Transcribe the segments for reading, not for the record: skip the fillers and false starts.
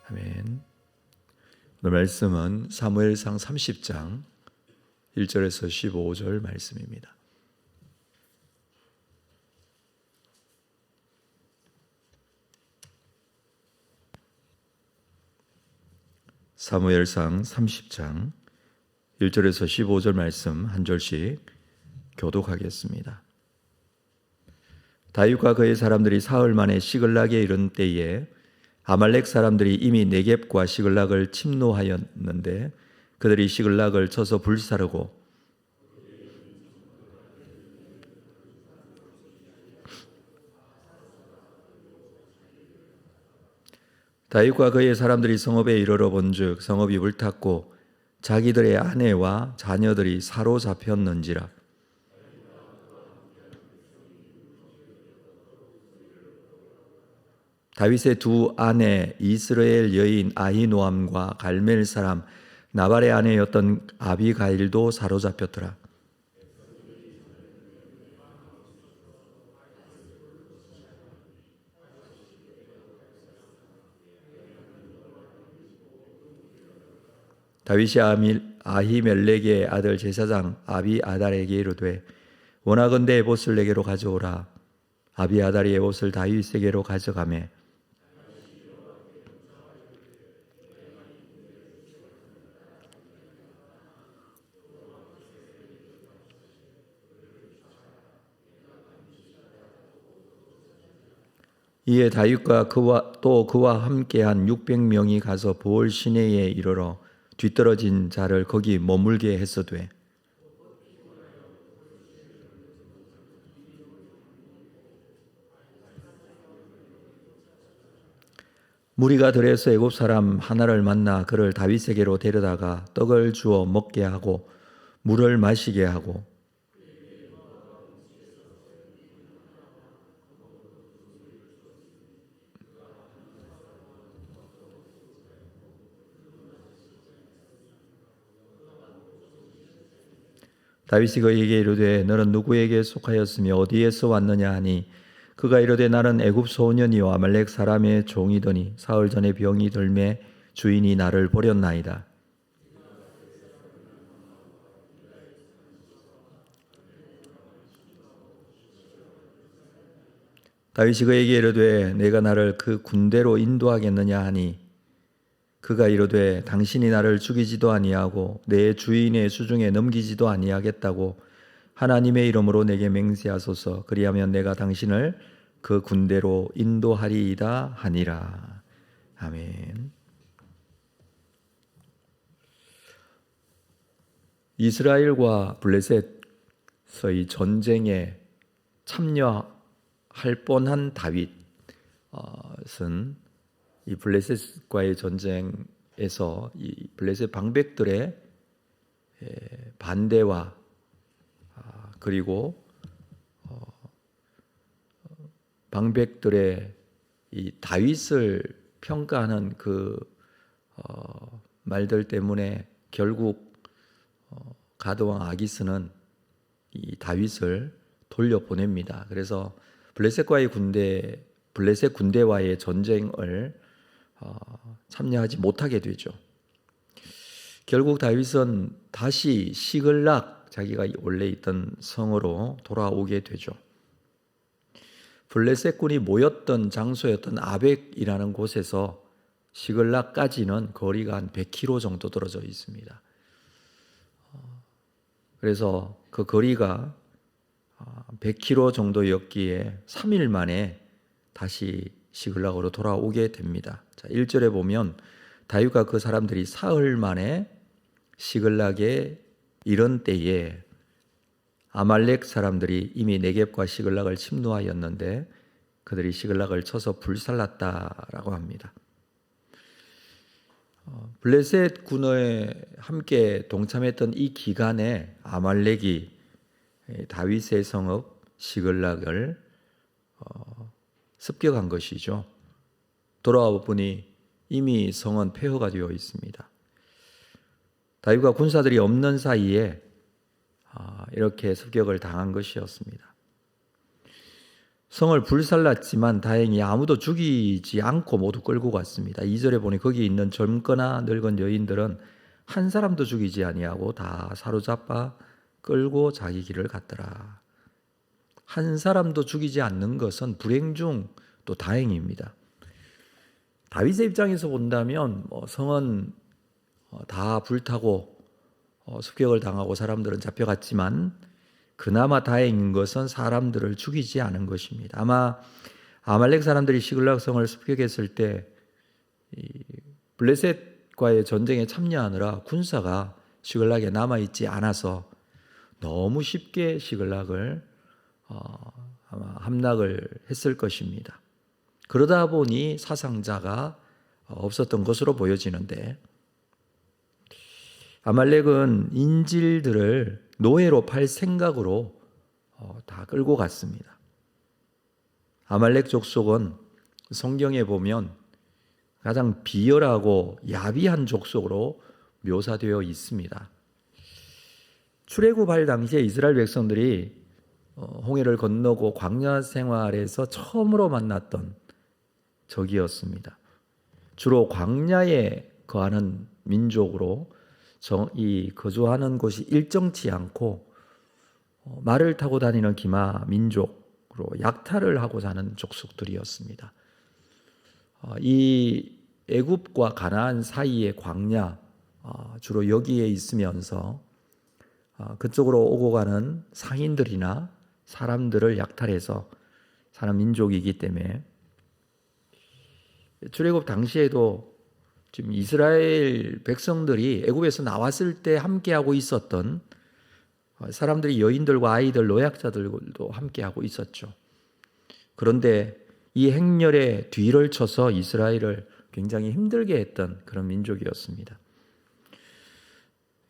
아멘. 오늘 말씀은 사무엘상 30장 1절에서 15절 말씀입니다. 사무엘상 30장 1절에서 15절 말씀 한 절씩 교독하겠습니다. 다윗과 그의 사람들이 사흘 만에 시글락에 이른 때에 아말렉 사람들이 이미 네겝과 시글락을 침노하였는데 그들이 시글락을 쳐서 불사르고 다윗과 그의 사람들이 성읍에 이르러 본즉 성읍이 불탔고 자기들의 아내와 자녀들이 사로잡혔는지라. 다윗의 두 아내 이스라엘 여인 아히노암과 갈멜 사람 나발의 아내였던 아비가일도 사로잡혔더라. 다윗이 아히멜렉의 아들 제사장 아비아달에게 이르되 원하건대 에봇을 내게로 가져오라. 아비아달이 에봇을 다윗에게로 가져가매 이에 다윗과 그와 함께한 600명이 가서 보올 시내에 이르러 뒤떨어진 자를 거기 머물게 했어되 무리가 들에서 애굽 사람 하나를 만나 그를 다윗에게로 데려다가 떡을 주어 먹게 하고 물을 마시게 하고 다윗이 그에게 이르되 너는 누구에게 속하였으며 어디에서 왔느냐 하니 그가 이르되 나는 애굽 소년이요 아말렉 사람의 종이더니 사흘 전에 병이 들매 주인이 나를 버렸나이다. 다윗이 그에게 이르되 내가 나를 그 군대로 인도하겠느냐 하니 그가 이르되 당신이 나를 죽이지도 아니하고 내 주인의 수중에 넘기지도 아니하겠다고 하나님의 이름으로 내게 맹세하소서. 그리하면 내가 당신을 그 군대로 인도하리이다 하니라. 아멘. 이스라엘과 블레셋의 전쟁에 참여할 뻔한 다윗은 이 블레셋과의 전쟁에서 이 블레셋 방백들의 반대와 그리고 방백들의 이 다윗을 평가하는 그 말들 때문에 결국 가드왕 아기스는 이 다윗을 돌려보냅니다. 그래서 블레셋 군대와의 전쟁을 참여하지 못하게 되죠. 결국 다윗은 다시 시글락 자기가 원래 있던 성으로 돌아오게 되죠. 블레셋군이 모였던 장소였던 아벡이라는 곳에서 시글락까지는 거리가 한 100km 정도 떨어져 있습니다. 그래서 그 거리가 100km 정도였기에 3일 만에 다시 시글락으로 돌아오게 됩니다. 자, 1절에 보면 다윗과 그 사람들이 사흘 만에 시글락에 이른 때에 아말렉 사람들이 이미 네겝과 시글락을 침노하였는데 그들이 시글락을 쳐서 불살랐다라고 합니다. 블레셋 군에 함께 동참했던 이 기간에 아말렉이 다윗의 성읍 시글락을 습격한 것이죠. 돌아와 보니 이미 성은 폐허가 되어 있습니다. 다윗과 군사들이 없는 사이에 이렇게 습격을 당한 것이었습니다. 성을 불살랐지만 다행히 아무도 죽이지 않고 모두 끌고 갔습니다. 2절에 보니 거기 있는 젊거나 늙은 여인들은 한 사람도 죽이지 아니하고 다 사로잡아 끌고 자기 길을 갔더라. 한 사람도 죽이지 않는 것은 불행 중 또 다행입니다. 다윗의 입장에서 본다면 성은 다 불타고 습격을 당하고 사람들은 잡혀갔지만 그나마 다행인 것은 사람들을 죽이지 않은 것입니다. 아마 아말렉 사람들이 시글락 성을 습격했을 때 블레셋과의 전쟁에 참여하느라 군사가 시글락에 남아있지 않아서 너무 쉽게 시글락을 아마 함락을 했을 것입니다. 그러다 보니 사상자가 없었던 것으로 보여지는데, 아말렉은 인질들을 노예로 팔 생각으로 다 끌고 갔습니다. 아말렉 족속은 성경에 보면 가장 비열하고 야비한 족속으로 묘사되어 있습니다. 출애굽할 당시에 이스라엘 백성들이 홍해를 건너고 광야 생활에서 처음으로 만났던 적이었습니다. 주로 광야에 거하는 민족으로 이 거주하는 곳이 일정치 않고 말을 타고 다니는 기마 민족으로 약탈을 하고 사는 족속들이었습니다. 이 애굽과 가나안 사이의 광야, 주로 여기에 있으면서 그쪽으로 오고 가는 상인들이나 사람들을 약탈해서 사는 민족이기 때문에 출애굽 당시에도 지금 이스라엘 백성들이 애굽에서 나왔을 때 함께하고 있었던 사람들이 여인들과 아이들, 노약자들도 함께하고 있었죠. 그런데 이 행렬에 뒤를 쳐서 이스라엘을 굉장히 힘들게 했던 그런 민족이었습니다.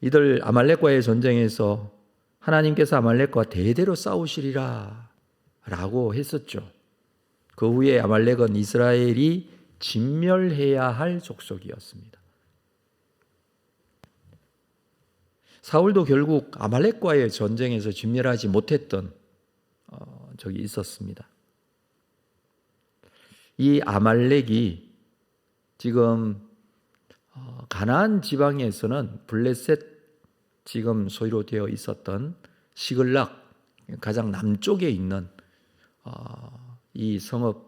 이들 아말렉과의 전쟁에서 하나님께서 아말렉과 대대로 싸우시리라 라고 했었죠. 그 후에 아말렉은 이스라엘이 진멸해야 할 족속이었습니다. 사울도 결국 아말렉과의 전쟁에서 진멸하지 못했던 적이 있었습니다. 이 아말렉이 지금 가나안 지방에서는 블레셋 지금 소유로 되어 있었던 시글락 가장 남쪽에 있는 이 성읍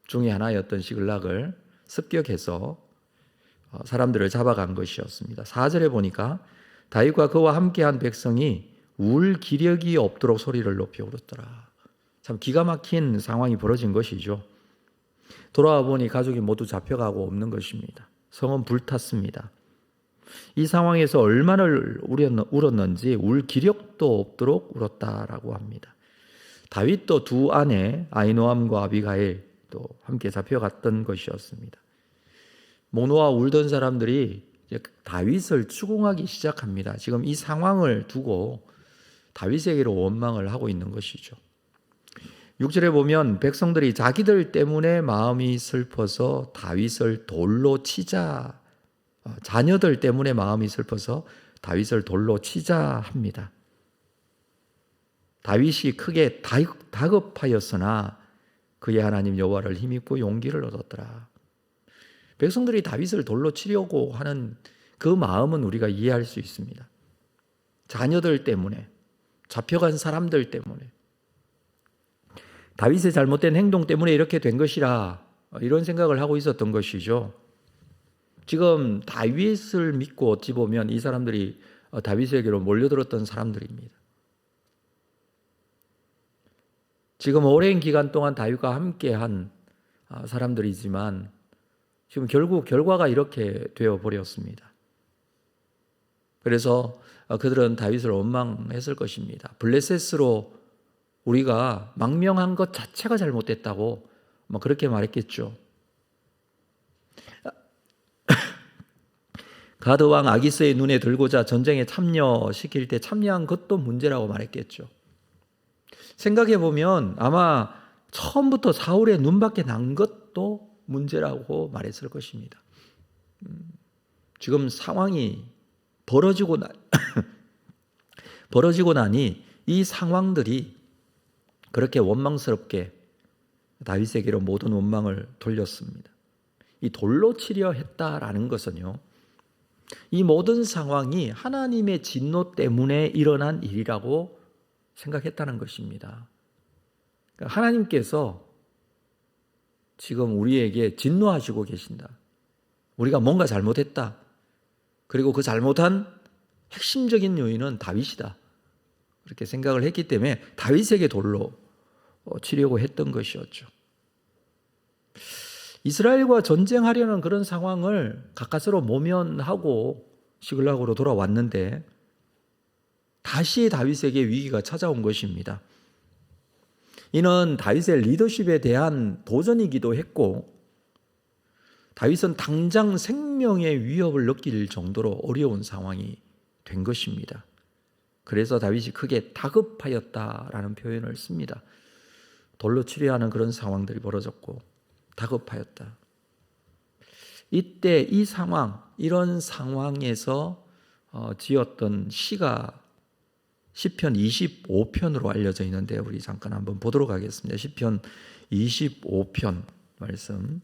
중에 하나였던 시글락을 습격해서 사람들을 잡아간 것이었습니다. 4절에 보니까 다윗과 그와 함께한 백성이 울 기력이 없도록 소리를 높여 울었더라. 참 기가 막힌 상황이 벌어진 것이죠. 돌아와 보니 가족이 모두 잡혀가고 없는 것입니다. 성은 불탔습니다. 이 상황에서 얼마나 울었는지 울 기력도 없도록 울었다라고 합니다. 다윗도 두 아내 아히노암과 아비가일도 함께 잡혀갔던 것이었습니다. 목 놓아 울던 사람들이 이제 다윗을 추궁하기 시작합니다. 지금 이 상황을 두고 다윗에게로 원망을 하고 있는 것이죠. 6절에 보면 백성들이 자기들 때문에 마음이 슬퍼서 다윗을 돌로 치자, 자녀들 때문에 마음이 슬퍼서 다윗을 돌로 치자 합니다. 다윗이 크게 다급하였으나 그의 하나님 여호와를 힘입고 용기를 얻었더라. 백성들이 다윗을 돌로 치려고 하는 그 마음은 우리가 이해할 수 있습니다. 자녀들 때문에, 잡혀간 사람들 때문에, 다윗의 잘못된 행동 때문에 이렇게 된 것이라 이런 생각을 하고 있었던 것이죠. 지금 다윗을 믿고 어찌 보면 이 사람들이 다윗에게로 몰려들었던 사람들입니다. 지금 오랜 기간 동안 다윗과 함께한 사람들이지만 지금 결국 결과가 이렇게 되어버렸습니다. 그래서 그들은 다윗을 원망했을 것입니다. 블레셋으로 우리가 망명한 것 자체가 잘못됐다고 그렇게 말했겠죠. 가드 왕 아기스의 눈에 들고자 전쟁에 참여시킬 때 참여한 것도 문제라고 말했겠죠. 생각해 보면 아마 처음부터 사울의 눈밖에 난 것도 문제라고 말했을 것입니다. 지금 상황이 벌어지고 나니 이 상황들이 그렇게 원망스럽게 다윗에게로 모든 원망을 돌렸습니다. 이 돌로 치려 했다라는 것은요, 이 모든 상황이 하나님의 진노 때문에 일어난 일이라고 생각했다는 것입니다. 그러니까 하나님께서 지금 우리에게 진노하시고 계신다. 우리가 뭔가 잘못했다. 그리고 그 잘못한 핵심적인 요인은 다윗이다. 그렇게 생각을 했기 때문에 다윗에게 돌로 치려고 했던 것이었죠. 이스라엘과 전쟁하려는 그런 상황을 가까스로 모면하고 시글락으로 돌아왔는데 다시 다윗에게 위기가 찾아온 것입니다. 이는 다윗의 리더십에 대한 도전이기도 했고 다윗은 당장 생명의 위협을 느낄 정도로 어려운 상황이 된 것입니다. 그래서 다윗이 크게 다급하였다라는 표현을 씁니다. 돌로 치려 하는 그런 상황들이 벌어졌고 다급하였다. 이때 이 상황, 이런 상황에서 지었던 시가 시편 25편으로 알려져 있는데 우리 잠깐 한번 보도록 하겠습니다. 시편 25편 말씀.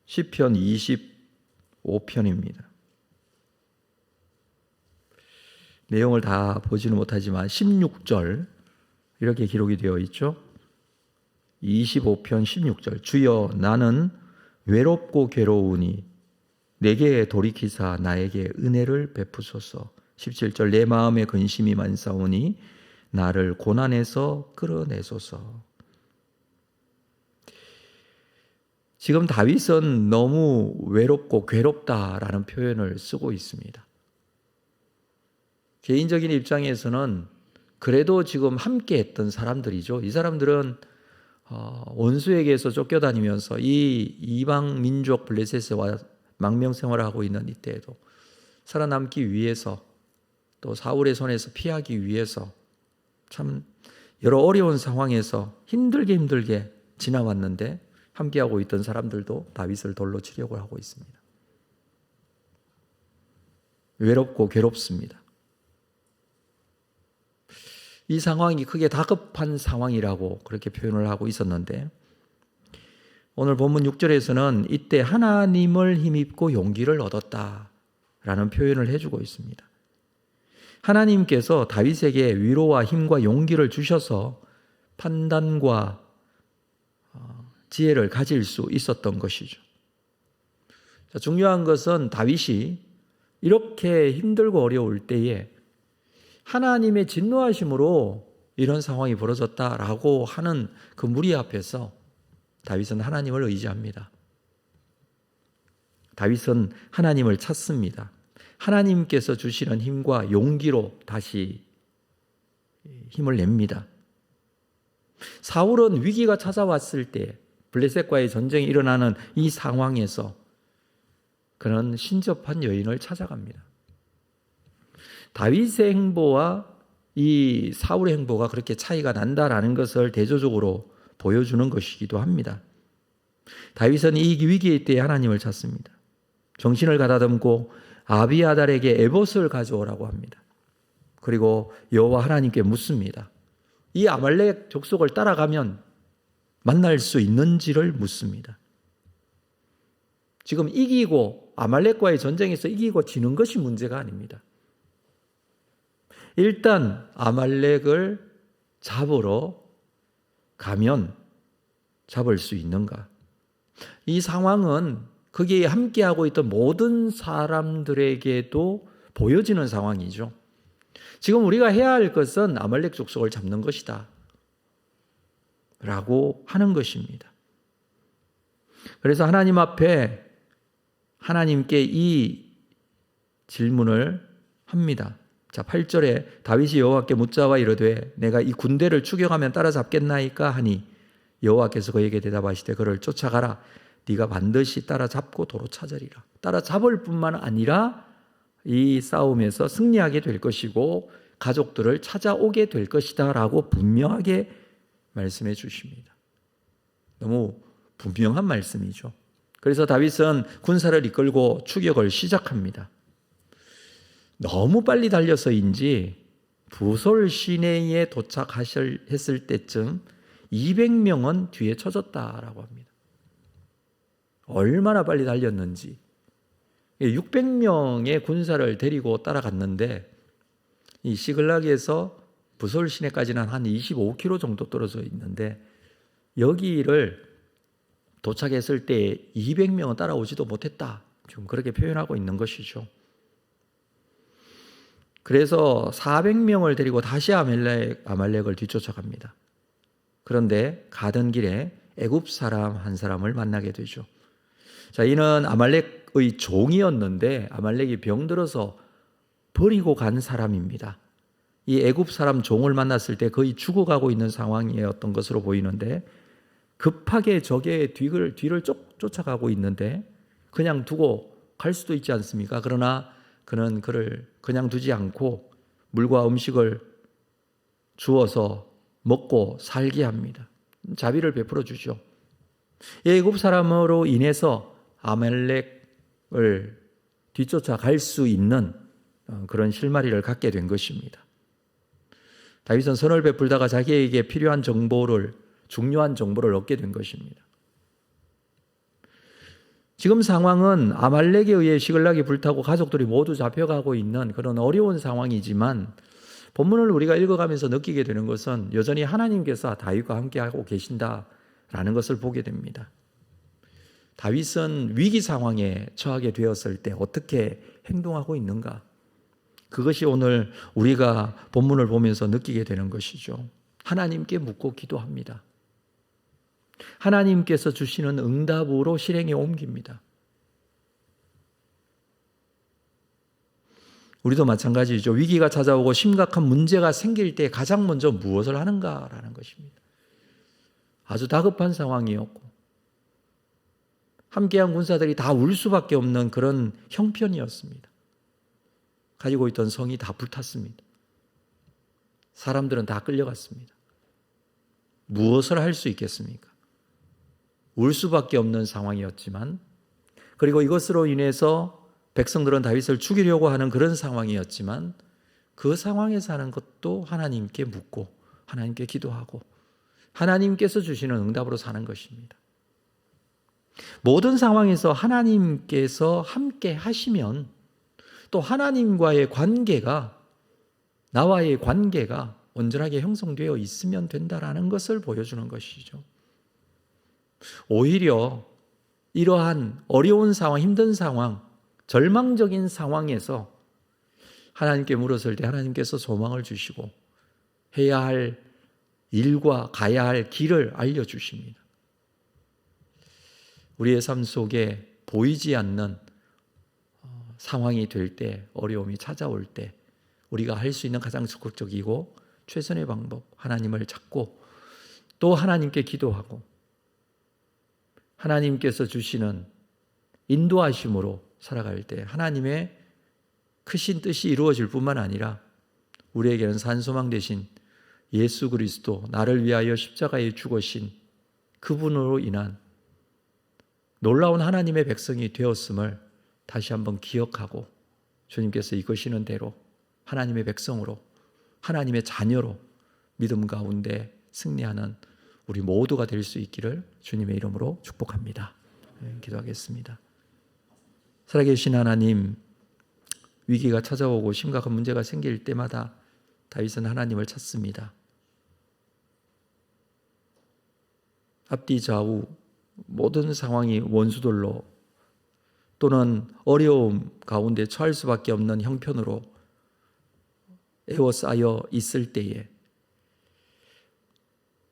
시편 25편입니다. 내용을 다 보지는 못하지만 16절 이렇게 기록이 되어 있죠. 25편 16절. 주여 나는 외롭고 괴로우니 내게 돌이키사 나에게 은혜를 베푸소서. 17절. 내 마음에 근심이 많사오니 나를 고난에서 끌어내소서. 지금 다윗은 너무 외롭고 괴롭다라는 표현을 쓰고 있습니다. 개인적인 입장에서는 그래도 지금 함께 했던 사람들이죠. 이 사람들은 원수에게서 쫓겨다니면서 이 이방 민족 블레셋과 망명생활을 하고 있는 이때에도 살아남기 위해서 또 사울의 손에서 피하기 위해서 참 여러 어려운 상황에서 힘들게 지나왔는데 함께하고 있던 사람들도 다윗을 돌로 치려고 하고 있습니다. 외롭고 괴롭습니다. 이 상황이 크게 다급한 상황이라고 그렇게 표현을 하고 있었는데 오늘 본문 6절에서는 이때 하나님을 힘입고 용기를 얻었다라는 표현을 해주고 있습니다. 하나님께서 다윗에게 위로와 힘과 용기를 주셔서 판단과 지혜를 가질 수 있었던 것이죠. 중요한 것은 다윗이 이렇게 힘들고 어려울 때에 하나님의 진노하심으로 이런 상황이 벌어졌다라고 하는 그 무리 앞에서 다윗은 하나님을 의지합니다. 다윗은 하나님을 찾습니다. 하나님께서 주시는 힘과 용기로 다시 힘을 냅니다. 사울은 위기가 찾아왔을 때 블레셋과의 전쟁이 일어나는 이 상황에서 그는 신접한 여인을 찾아갑니다. 다윗의 행보와 이 사울의 행보가 그렇게 차이가 난다라는 것을 대조적으로 보여주는 것이기도 합니다. 다윗은 이 위기의 때에 하나님을 찾습니다. 정신을 가다듬고 아비아달에게 에봇을 가져오라고 합니다. 그리고 여호와 하나님께 묻습니다. 이 아말렉 족속을 따라가면 만날 수 있는지를 묻습니다. 지금 이기고 아말렉과의 전쟁에서 이기고 지는 것이 문제가 아닙니다. 일단 아말렉을 잡으러 가면 잡을 수 있는가? 이 상황은 거기에 함께하고 있던 모든 사람들에게도 보여지는 상황이죠. 지금 우리가 해야 할 것은 아말렉 족속을 잡는 것이다 라고 하는 것입니다. 그래서 하나님 앞에 하나님께 이 질문을 합니다. 자, 8절에 다윗이 여호와께 묻자와 이르되 내가 이 군대를 추격하면 따라잡겠나이까 하니 여호와께서 그에게 대답하시되 그를 쫓아가라. 네가 반드시 따라잡고 도로 찾으리라. 따라잡을 뿐만 아니라 이 싸움에서 승리하게 될 것이고 가족들을 찾아오게 될 것이다 라고 분명하게 말씀해 주십니다. 너무 분명한 말씀이죠. 그래서 다윗은 군사를 이끌고 추격을 시작합니다. 너무 빨리 달려서인지 부솔 시내에 도착했을 때쯤 200명은 뒤에 쳐졌다라고 합니다. 얼마나 빨리 달렸는지. 600명의 군사를 데리고 따라갔는데 이 시글락에서 부솔 시내까지는 한 25km 정도 떨어져 있는데 여기를 도착했을 때 200명은 따라오지도 못했다. 지금 그렇게 표현하고 있는 것이죠. 그래서 400명을 데리고 다시 아말렉을 뒤쫓아갑니다. 그런데 가던 길에 애굽 사람 한 사람을 만나게 되죠. 자, 이는 아말렉의 종이었는데 아말렉이 병들어서 버리고 간 사람입니다. 이 애굽 사람 종을 만났을 때 거의 죽어가고 있는 상황이었던 것으로 보이는데 급하게 적의 뒤를 쫓아가고 있는데 그냥 두고 갈 수도 있지 않습니까? 그러나 그는 그를 그냥 두지 않고 물과 음식을 주어서 먹고 살게 합니다. 자비를 베풀어 주죠. 애굽 사람으로 인해서 아말렉을 뒤쫓아 갈 수 있는 그런 실마리를 갖게 된 것입니다. 다윗은 선을 베풀다가 자기에게 필요한 중요한 정보를 얻게 된 것입니다. 지금 상황은 아말렉에 의해 시글락이 불타고 가족들이 모두 잡혀가고 있는 그런 어려운 상황이지만 본문을 우리가 읽어가면서 느끼게 되는 것은 여전히 하나님께서 다윗과 함께하고 계신다라는 것을 보게 됩니다. 다윗은 위기 상황에 처하게 되었을 때 어떻게 행동하고 있는가? 그것이 오늘 우리가 본문을 보면서 느끼게 되는 것이죠. 하나님께 묻고 기도합니다. 하나님께서 주시는 응답으로 실행에 옮깁니다. 우리도 마찬가지죠. 위기가 찾아오고 심각한 문제가 생길 때 가장 먼저 무엇을 하는가라는 것입니다. 아주 다급한 상황이었고 함께한 군사들이 다 울 수밖에 없는 그런 형편이었습니다. 가지고 있던 성이 다 불탔습니다. 사람들은 다 끌려갔습니다. 무엇을 할 수 있겠습니까? 울 수밖에 없는 상황이었지만 그리고 이것으로 인해서 백성들은 다윗을 죽이려고 하는 그런 상황이었지만 그 상황에서 하는 것도 하나님께 묻고 하나님께 기도하고 하나님께서 주시는 응답으로 사는 것입니다. 모든 상황에서 하나님께서 함께 하시면 또 하나님과의 관계가 나와의 관계가 온전하게 형성되어 있으면 된다라는 것을 보여주는 것이죠. 오히려 이러한 어려운 상황, 힘든 상황, 절망적인 상황에서 하나님께 물었을 때 하나님께서 소망을 주시고 해야 할 일과 가야 할 길을 알려주십니다. 우리의 삶 속에 보이지 않는 상황이 될 때, 어려움이 찾아올 때 우리가 할 수 있는 가장 적극적이고 최선의 방법, 하나님을 찾고 또 하나님께 기도하고 하나님께서 주시는 인도하심으로 살아갈 때 하나님의 크신 뜻이 이루어질 뿐만 아니라 우리에게는 산소망 되신 예수 그리스도, 나를 위하여 십자가에 죽으신 그분으로 인한 놀라운 하나님의 백성이 되었음을 다시 한번 기억하고 주님께서 이끄시는 대로 하나님의 백성으로, 하나님의 자녀로 믿음 가운데 승리하는 우리 모두가 될 수 있기를 주님의 이름으로 축복합니다. 기도하겠습니다. 살아계신 하나님, 위기가 찾아오고 심각한 문제가 생길 때마다 다윗은 하나님을 찾습니다. 앞뒤 좌우 모든 상황이 원수들로 또는 어려움 가운데 처할 수밖에 없는 형편으로 에워싸여 있을 때에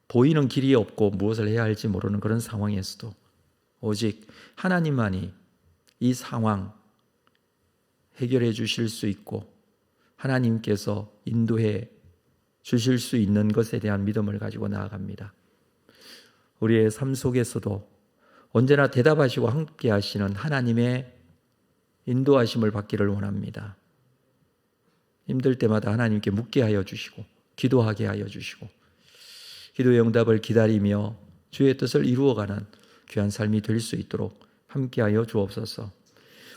보이는 길이 없고 무엇을 해야 할지 모르는 그런 상황에서도 오직 하나님만이 이 상황 해결해 주실 수 있고 하나님께서 인도해 주실 수 있는 것에 대한 믿음을 가지고 나아갑니다. 우리의 삶 속에서도 언제나 대답하시고 함께 하시는 하나님의 인도하심을 받기를 원합니다. 힘들 때마다 하나님께 묻게 하여 주시고 기도하게 하여 주시고 기도의 응답을 기다리며 주의 뜻을 이루어가는 귀한 삶이 될 수 있도록 함께하여 주옵소서.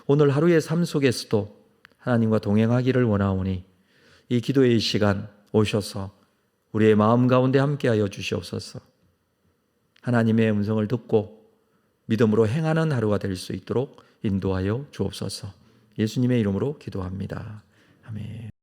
오늘 하루의 삶 속에서도 하나님과 동행하기를 원하오니 이 기도의 시간 오셔서 우리의 마음 가운데 함께하여 주시옵소서. 하나님의 음성을 듣고 믿음으로 행하는 하루가 될 수 있도록 인도하여 주옵소서. 예수님의 이름으로 기도합니다. 아멘.